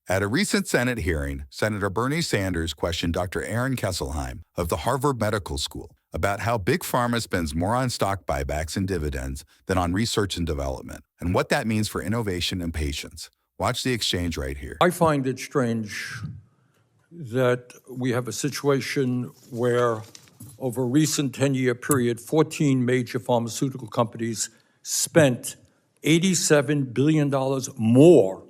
At a recent Senate hearing, Senator Bernie Sanders questioned Dr. Aaron Kesselheim of the Harvard Medical School about how Big Pharma spends more on stock buybacks and dividends than on research and development, and what that means for innovation and patients. Watch the exchange right here. I find it strange that we have a situation where over a recent 10-year period, 14 major pharmaceutical companies spent $87 billion more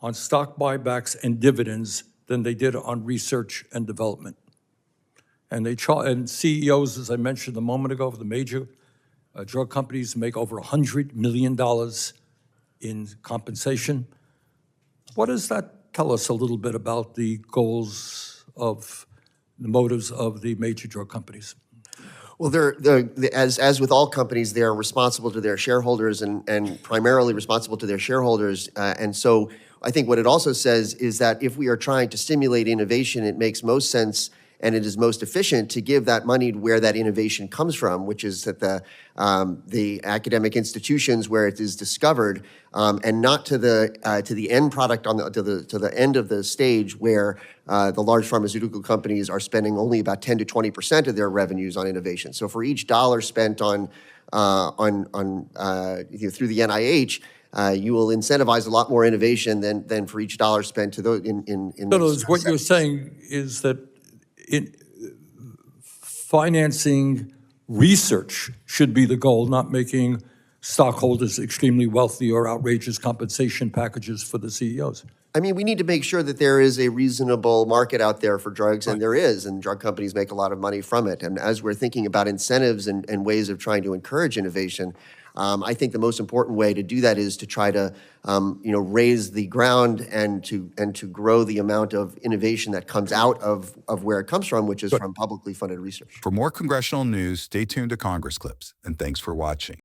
on stock buybacks and dividends than they did on research and development. And CEOs, as I mentioned a moment ago, of the major drug companies make over $100 million in compensation. What does that tell us a little bit about the goals of the motives of the major drug companies? Well, as with all companies, they are responsible to their shareholders and primarily responsible to their shareholders. And so I think what it also says is that if we are trying to stimulate innovation, it makes most sense and it is most efficient to give that money to where that innovation comes from, which is at the academic institutions where it is discovered, and not to the end product to the end of the stage where the large pharmaceutical companies are spending only about 10 to 20% of their revenues on innovation. So for each dollar spent through the NIH, you will incentivize a lot more innovation than for each dollar spent to those in those. What you're saying is that financing research should be the goal, not making stockholders extremely wealthy or outrageous compensation packages for the CEOs. I mean, we need to make sure that there is a reasonable market out there for drugs, and there is, and drug companies make a lot of money from it. And as we're thinking about incentives and ways of trying to encourage innovation, I think the most important way to do that is to try to, raise the ground and to grow the amount of innovation that comes out of where it comes from, which is from publicly funded research. For more congressional news, stay tuned to Congress Clips, and thanks for watching.